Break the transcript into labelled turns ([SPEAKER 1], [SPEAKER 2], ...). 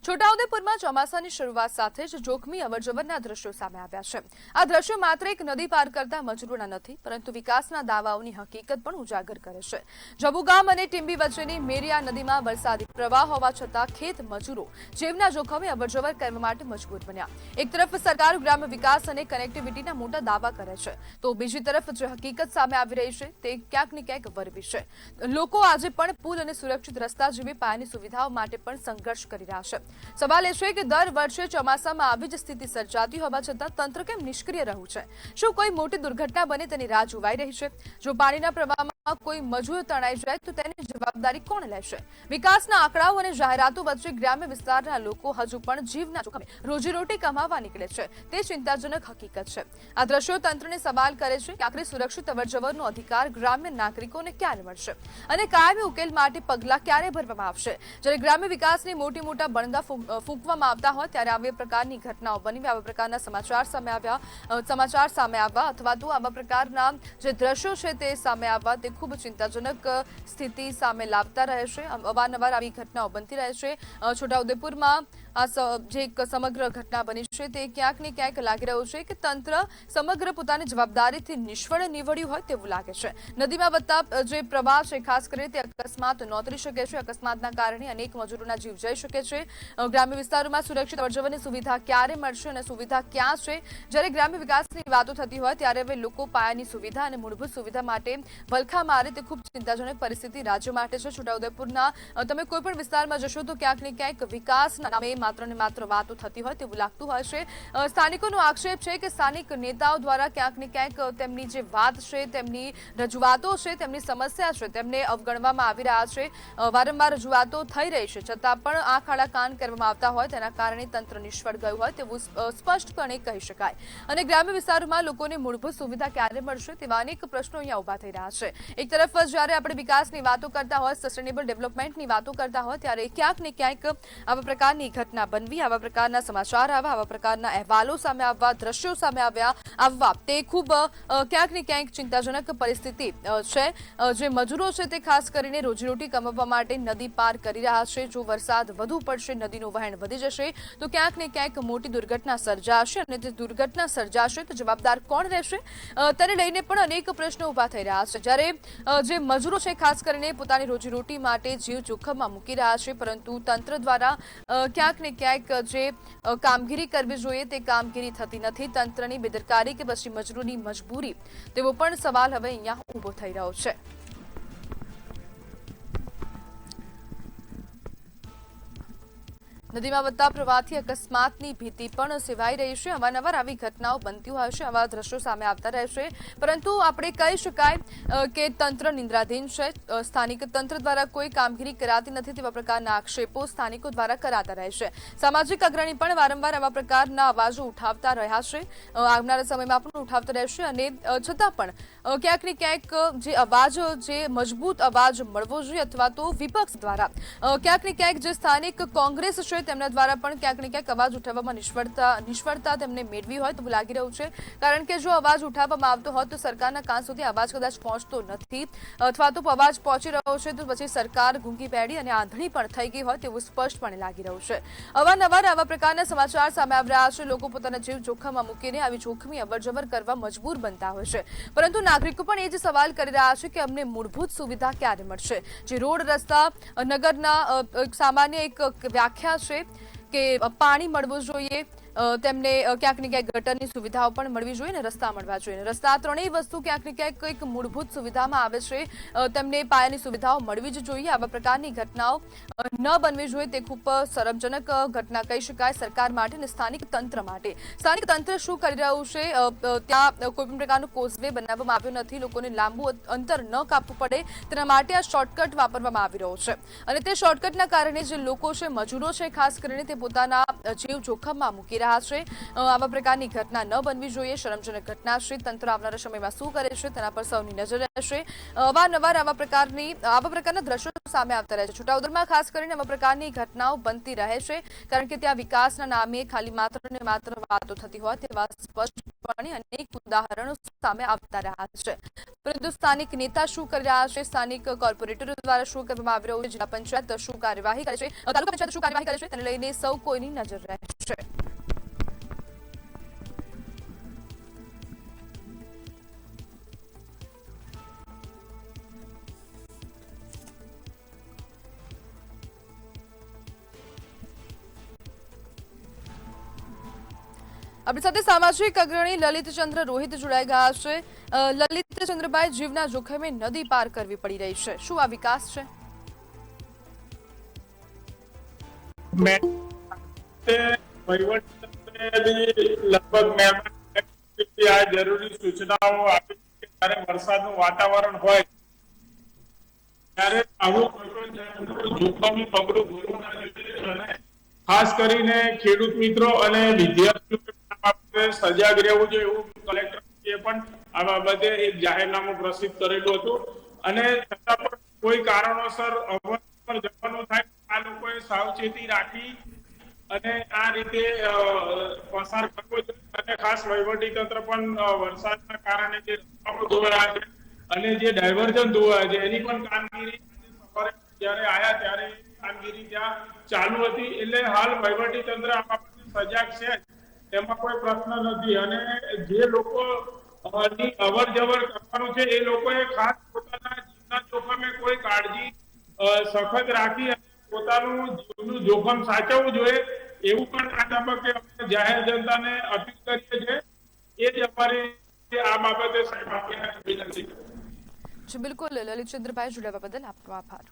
[SPEAKER 1] છોટાઉદેપુરમાં ચોમાસાની શરૂઆત સાથે જ જોખમી અવરજવરના દ્રશ્યો સામે આવ્યા છે। આ દ્રશ્યો માત્ર એક નદી પાર કરતા મજૂરોના નથી, પરંતુ વિકાસના દાવાઓની હકીકત પણ ઉજાગર કરે છે। જબુગામ અને ટીંબી વચ્ચેની મેરિયા નદીમાં વરસાદી પ્રવાહ હોવા છતાં ખેત મજૂરો જીવના જોખમે અવરજવર કરવા માટે મજબૂર બન્યા। એક તરફ સરકાર ગ્રામ્ય વિકાસ અને કનેક્ટિવિટીના મોટા દાવા કરે છે, તો બીજી તરફ જે હકીકત સામે આવી રહી છે તે ક્યાંક ને ક્યાંક વરવી છે। લોકો આજે પણ પુલ અને સુરક્ષિત રસ્તા જેવી પાયાની સુવિધાઓ માટે પણ સંઘર્ષ કરી રહ્યા છે। સવાલ એ છે કે દર વર્ષે ચોમાસામાં આવી જ સ્થિતિ સર્જાતી હોવા છતાં તંત્ર કેમ નિષ્ક્રિય રહ્યું છે? શું કોઈ મોટી દુર્ઘટના બને તેની રાહ જોવાઈ રહી છે? જો પાણીના પ્રવાહમાં કોઈ મજૂર તણાઈ જાય તો તેની જવાબદારી કોણ લેશે? વિકાસના આંકડાઓ અને જાહેરાતો વચ્ચે ગ્રામ્ય વિસ્તારના લોકો હજુ પણ જીવના જોખમે રોજીરોટી કમાવા નીકળે છે, તે ચિંતાજનક હકીકત છે। આ દ્રશ્યો તંત્રને સવાલ કરે છે કે આખરે સુરક્ષિત અવરજવરનો અધિકાર ગ્રામ્ય નાગરિકોને ક્યારે મળશે અને કાયમી ઉકેલ માટે પગલાં ક્યારે ભરવામાં આવશે? જ્યારે ગ્રામ્ય વિકાસની મોટા બણગા ફૂંકવામાં આવતા હોય ત્યારે આવી પ્રકારની ઘટનાઓ બની, આવા પ્રકારના સમાચાર સામે આવવા અથવા તો આવા પ્રકારના જે દ્રશ્યો છે તે સામે આવવા તે ખૂબ ચિંતાજનક સ્થિતિ સામે લાવતા રહે છે। અવારનવાર આવી ઘટનાઓ બનતી રહે છે। છોટાઉદેપુરમાં આ જે એક સમગ્ર ઘટના બની છે તે ક્યાંક ને ક્યાંક લાગી રહ્યું છે કે તંત્ર સમગ્ર પોતાની જવાબદારીથી નિષ્ફળ નીવડ્યું હોય તેવું લાગે છે। નદીમાં વધતા જે પ્રવાહ છે ખાસ કરીને તે અકસ્માત નોંધી શકે છે। અકસ્માતના કારણે અનેક મજૂરોના જીવ જઈ શકે છે। ગ્રામ્ય વિસ્તારોમાં સુરક્ષિત અવરજવરની સુવિધા ક્યારે મળશે અને સુવિધા ક્યાં છે? જ્યારે ગ્રામ્ય વિકાસની વાતો થતી હોય ત્યારે હવે લોકો પાયાની સુવિધા અને મૂળભૂત સુવિધા માટે વલખા મારે તે ખૂબ ચિંતાજનક પરિસ્થિતિ રાજ્ય માટે છે। છોટાઉદેપુરના તમે કોઈ પણ વિસ્તારમાં જશો તો ક્યાંક ને ક્યાંક વિકાસના નામે માત્ર ને માત્ર વાતો થતી હોય તેવું લાગતું હોય છે। સ્થાનિકોનો આક્ષેપ છે કે સ્થાનિક નેતાઓ દ્વારા ક્યાંક ને ક્યાંક તેમની જે વાત છે, તેમની રજૂઆતો છે, તેમની સમસ્યા છે તેમને અવગણવામાં આવી રહ્યા છે। વારંવાર રજૂઆતો થઈ રહી છે છતાં પણ આંખ આડા કાન કરવામાં આવતા હોય તેના કારણે તંત્ર નિષ્ફળ ગયું હોય તેવું સ્પષ્ટપણે કહી શકાય। અને ગ્રામ્ય વિસ્તારોમાં લોકોને મૂળભૂત સુવિધા ક્યારે મળશે તેવા અનેક પ્રશ્નો અહીંયા ઉભા થઈ રહ્યા છે। એક તરફ જ્યારે આપણે વિકાસની વાતો કરતા હોય, સસ્ટેનેબલ ડેવલપમેન્ટની વાતો કરતા હોય ત્યારે ક્યાંક ને ક્યાંક આવા પ્રકારની ઘટના બનવી, આવા પ્રકારના સમાચાર આવા પ્રકારના અહેવાલો સામે આવવા, દ્રશ્યો સામે આવવા તે ખૂબ ક્યાંક ને ક્યાંક ચિંતાજનક પરિસ્થિતિ છે। જે મજૂરો છે તે ખાસ કરીને રોજીરોટી કમાવવા માટે નદી પાર કરી રહ્યા છે। જો વરસાદ વધુ પડશે, નદીનું વહેણ વધી જશે તો ક્યાંક ને ક્યાંક મોટી દુર્ઘટના સર્જાશે અને તે દુર્ઘટના સર્જાશે તો જવાબદાર કોણ રહેશે? તેને લઈને પણ અનેક પ્રશ્નો ઉભા થઈ રહ્યા છે। જ્યારે જે મજૂરો છે ખાસ કરીને પોતાની રોજીરોટી માટે જીવ જોખમમાં મૂકી રહ્યા છે, પરંતુ તંત્ર દ્વારા ક્યાંક ને ક્યાંક જે કામગીરી કરવી જોઈએ તે કામગીરી થતી નથી। તંત્રની બેદરકારી કે પછી મજૂરોની મજબૂરી તેવો પણ સવાલ હવે અહીંયા ઉભો થઈ રહ્યો છે। નદીમાં વધતા પ્રવાહથી અકસ્માતની ભીતિ પણ સેવાઈ રહી છે। અવારનવાર આવી ઘટનાઓ બનતી હોય છે, આવા દ્રશ્યો સામે આવતા રહેશે, પરંતુ આપણે કહી શકાય કે તંત્ર નિંદ્રાધીન છે। સ્થાનિક તંત્ર દ્વારા કોઈ કામગીરી કરાતી નથી તેવા પ્રકારના આક્ષેપો સ્થાનિકો દ્વારા કરાતા રહે છે। સામાજિક અગ્રણી પણ વારંવાર આવા પ્રકારના અવાજો ઉઠાવતા રહ્યા છે, આવનારા સમયમાં પણ ઉઠાવતા રહેશે અને છતાં પણ ક્યાંક ને ક્યાંક જે અવાજ, જે મજબૂત અવાજ મળવો જોઈએ અથવા તો વિપક્ષ દ્વારા ક્યાંક ને ક્યાંક જે સ્થાનિક કોંગ્રેસ છે તેમના દ્વારા પણ ક્યાંક ને ક્યાંક અવાજ ઉઠાવવામાં નિષ્ફળતા તેમને મેળવી હોય તેવું લાગી રહ્યું છે। કારણ કે જો અવાજ ઉઠાવવામાં આવતો હોય તો સરકારના કાન સુધી અવાજ કદાચ પહોંચતો નથી અથવા તો અવાજ પહોંચી રહ્યો છે તો પછી સરકાર ગૂંગી પેડી અને આંધળી પણ થઈ ગઈ હોય તેવું સ્પષ્ટપણે લાગી રહ્યું છે। અવારનવાર આવા પ્રકારના સમાચાર સામે આવી રહ્યા છે। લોકો પોતાના જીવ જોખમમાં મૂકીને આવી જોખમી અવરજવર કરવા મજબૂર બનતા હોય છે, પરંતુ નાગરિકો પણ એ જ સવાલ કરી રહ્યા છે કે અમને મૂળભૂત સુવિધા ક્યારે મળશે? જે રોડ, રસ્તા, નગરના સામાન્ય એક વ્યાખ્યા છે કે પાણી મળવું જોઈએ, તેમને ક્યાંક ને ક્યાંક ગટરની સુવિધાઓ પણ મળવી જોઈએ ને રસ્તા મળવા જોઈએ। રસ્તા ત્રણેય વસ્તુ ક્યાંક ને ક્યાંક એક મૂળભૂત સુવિધામાં આવે છે, તેમને પાયાની સુવિધાઓ મળવી જ જોઈએ। આવા પ્રકારની ઘટનાઓ ન બનવી જોઈએ તે ખૂબ શરમજનક ઘટના કહી શકાય સરકાર માટે અને સ્થાનિક તંત્ર માટે। સ્થાનિક તંત્ર શું કરી રહ્યું છે? ત્યાં કોઈ પણ પ્રકારનો કોઝવે બનાવવામાં આવ્યો નથી, લોકોને લાંબુ અંતર ન કાપવું પડે તેના માટે આ શોર્ટકટ વાપરવામાં આવી રહ્યો છે અને તે શોર્ટકટના કારણે જે લોકો છે, મજૂરો છે ખાસ કરીને તે પોતાના જીવ જોખમમાં મૂકી રહ્યા છે આવા પ્રકારની ઘટના ન બનવી જોઈએ, શરમજનક ઘટના છે। તંત્ર આવનારા સમયમાં શું કરે છે તેના પર સૌની નજર રહેશે। અવારનવાર આવા પ્રકારના દ્રશ્યો સામે આવતા રહે છે। છોટાઉદેપુરમાં ખાસ કરીને આવા પ્રકારની ઘટનાઓ બનતી રહે છે, કારણ કે ત્યાં વિકાસના નામે ખાલી માત્ર ને માત્ર વાતો થતી હોય તેવા સ્પષ્ટપણે અનેક ઉદાહરણો સામે આવતા રહ્યા છે। પરંતુ સ્થાનિક નેતા શું કરી રહ્યા છે, સ્થાનિક કોર્પોરેટરો દ્વારા શું કરવામાં આવી રહ્યું છે, જિલ્લા પંચાયત શું કાર્યવાહી કરે છે, તાલુકા પંચાયત શું કાર્યવાહી કરે છે, તેને લઈને સૌ કોઈની નજર રહેશે। આપણી સાથે સામાજિક અગ્રણી લલિતચંદ્ર રોહિત જોડાઈ ગયા છે। લલિતચંદ્રભાઈ, જીવના જોખમે નદી પાર કરવી પડી રહી છે, શું આ વિકાસ છે?
[SPEAKER 2] લગભગ આ જરૂરી સૂચનાઓ આપી કે જ્યારે વરસાદનું વાતાવરણ હોય ત્યારે આવું કોઈ પણ જોખમી પગલું ભરવું ના જોઈએ। ખાસ કરીને ખેડૂત મિત્રો અને વિદ્યાર્થીઓ સજાગ રહેવું જોઈએ એવું કલેક્ટરએ પણ આ બાબતે એક જાહેરનામું પ્રસિદ્ધ કરેલું હતું। અને છતાં પણ કોઈ કારણોસર અવર જવાનું થાય આ લોકોએ સાવચેતી રાખી અને આ રીતે પસાર કરવો જોઈએ। અને ખાસ વહીવટી તંત્ર પણ વરસાદના કારણે જે રસ્તાઓ ધોવાયા છે અને જે ડાયવર્ઝન ધોવાયા છે એની પણ કામગીરી સવારે જ્યારે આયા ત્યારે કામગીરી ત્યાં ચાલુ હતી। એટલે હાલ વહીવટી તંત્ર આ બાબતે સજાગ છે, એમાં કોઈ પ્રશ્ન નથી। અને જે લોકો અવર જવર કરવાનું છે એ લોકોએ ખાસ પોતાના જીવના જોખમે કોઈ કાળજી સખત રાખી અને પોતાનું જીવનું જોખમ સાચવવું જોઈએ એવું પણ આ તબક્કે અમે જાહેર જનતાને અપીલ કરીએ છીએ। એ જ અમારી આ બાબતે સાહેબ આપને વિનંતી છે।
[SPEAKER 1] બિલકુલ, લલિતચંદ્રભાઈ, જોડાવા બદલ આપનો આભાર।